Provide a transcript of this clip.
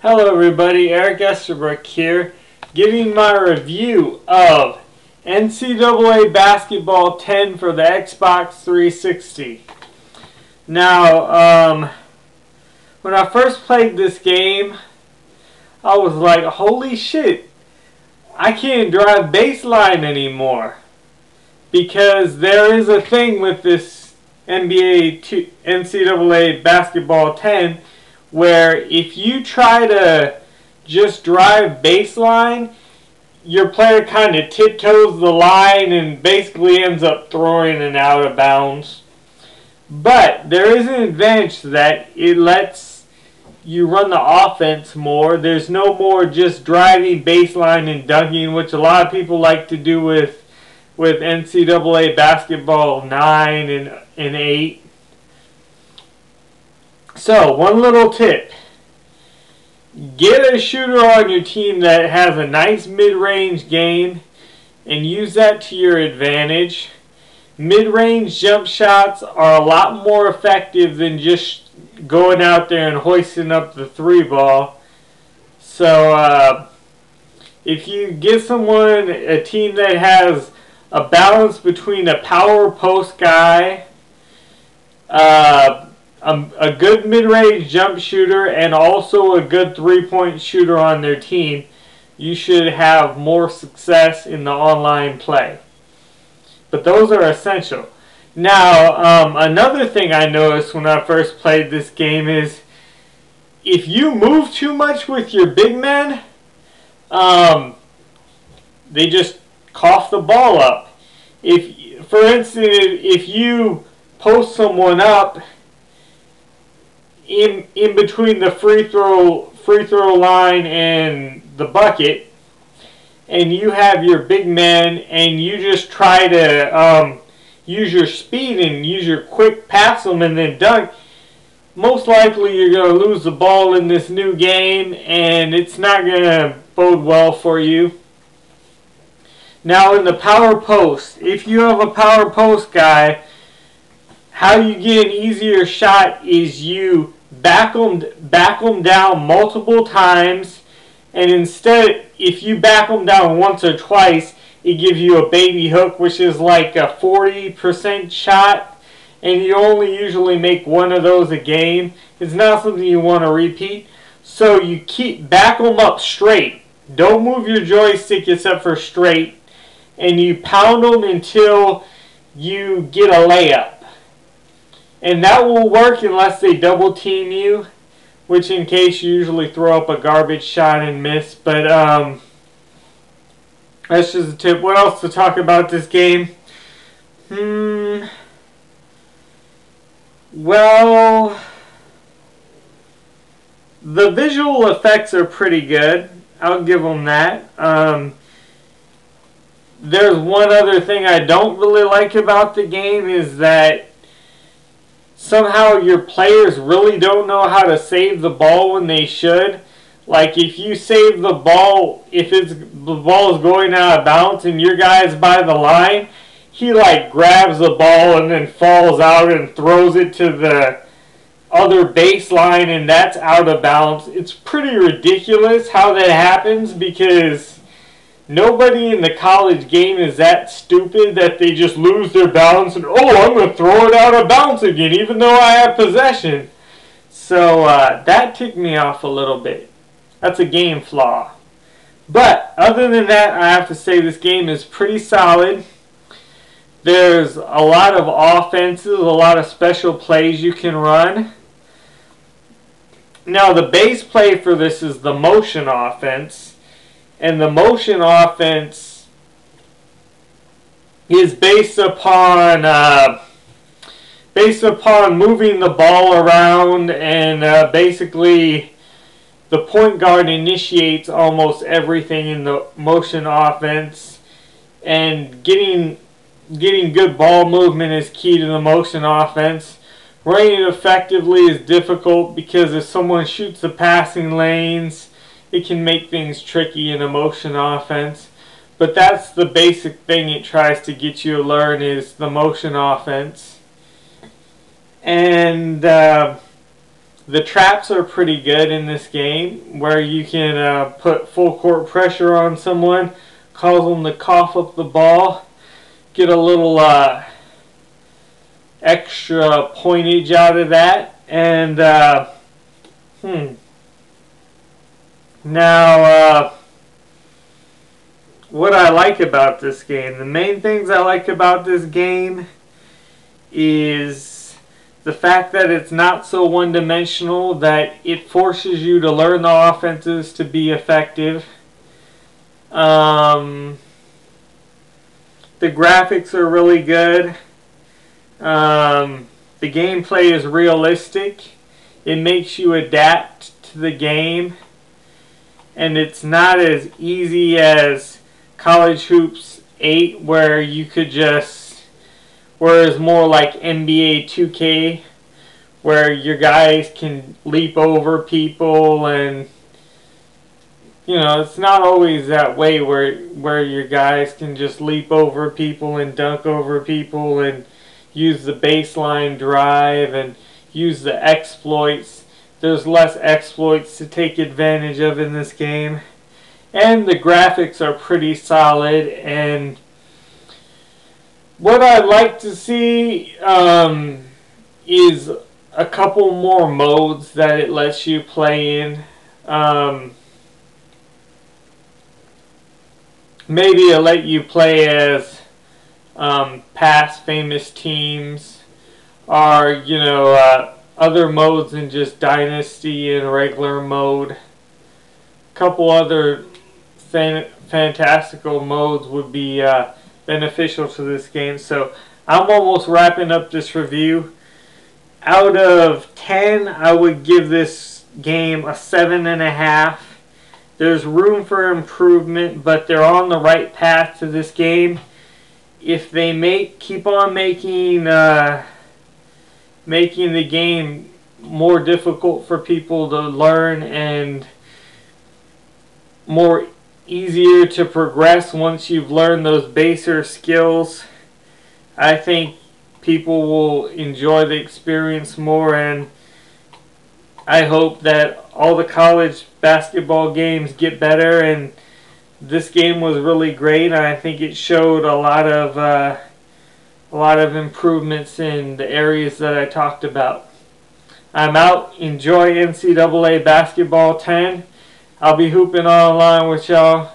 Hello everybody, Eric Estabrook here, giving my review of NCAA Basketball 10 for the Xbox 360. Now, when I first played this game, I was like, holy shit, I can't drive baseline anymore. Because there is a thing with this NCAA Basketball 10 where if you try to just drive baseline, your player kind of tiptoes the line and basically ends up throwing it out of bounds. But there is an advantage to that. It lets you run the offense more. There's no more just driving baseline and dunking, which a lot of people like to do with NCAA Basketball 9 and 8. So, one little tip. Get a shooter on your team that has a nice mid-range game and use that to your advantage. Mid-range jump shots are a lot more effective than just going out there and hoisting up the three ball. So, if you give someone a team that has a balance between a power post guy, a good mid-range jump shooter, and also a good three-point shooter on their team, you should have more success in the online play. But those are essential. Now, another thing I noticed when I first played this game is if you move too much with your big men, they just cough the ball up. If, for instance, if you post someone up in between the free throw line and the bucket, and you have your big man and you just try to use your speed and use your quick pass them and then dunk, most likely you're going to lose the ball in this new game and it's not going to bode well for you. Now in the power post, if you have a power post guy, how you get an easier shot is you back them down multiple times, and instead, if you back them down once or twice, it gives you a baby hook, which is like a 40% shot, and you only usually make one of those a game. It's not something you want to repeat, so you back them up straight. Don't move your joystick except for straight, and you pound them until you get a layup. And that will work unless they double team you, which in case you usually throw up a garbage shot and miss. But that's just a tip. What else to talk about this game? Well, the visual effects are pretty good. I'll give them that. There's one other thing I don't really like about the game is that somehow your players really don't know how to save the ball when they should. Like if you save the ball, if the ball is going out of bounds and your guy's by the line, he like grabs the ball and then falls out and throws it to the other baseline and that's out of bounds. It's pretty ridiculous how that happens because nobody in the college game is that stupid that they just lose their balance and, oh, I'm going to throw it out of bounds again even though I have possession. So that ticked me off a little bit. That's a game flaw. But other than that, I have to say this game is pretty solid. There's a lot of offenses, a lot of special plays you can run. Now the base play for this is the motion offense. And the motion offense is based upon moving the ball around, and basically the point guard initiates almost everything in the motion offense. And getting good ball movement is key to the motion offense. Running it effectively is difficult because if someone shoots the passing lanes, it can make things tricky in a motion offense. But that's the basic thing it tries to get you to learn is the motion offense. And The traps are pretty good in this game, where you can put full court pressure on someone, cause them to cough up the ball, get a little extra pointage out of that, and now what I like about this game, the main things I like about this game is the fact that it's not so one-dimensional, that it forces you to learn the offenses to be effective. The graphics are really good. The gameplay is realistic. It makes you adapt to the game. And it's not as easy as College Hoops 8, where you could just, whereas more like NBA 2K, where your guys can leap over people, and you know, it's not always that way where your guys can just leap over people and dunk over people and use the baseline drive and use the exploits. There's less exploits to take advantage of in this game. And the graphics are pretty solid. And what I'd like to see is a couple more modes that it lets you play in. Maybe it'll let you play as past famous teams, or you know, other modes than just Dynasty and regular mode. A couple other fantastical modes would be beneficial to this game. So I'm almost wrapping up this review. Out of 10, I would give this game a 7.5. There's room for improvement, but they're on the right path to this game. If they keep on making the game more difficult for people to learn and more easier to progress once you've learned those baser skills, I think people will enjoy the experience more, and I hope that all the college basketball games get better, and this game was really great, and I think it showed a lot of improvements in the areas that I talked about. I'm out. Enjoy NCAA Basketball 10. I'll be hooping online with y'all.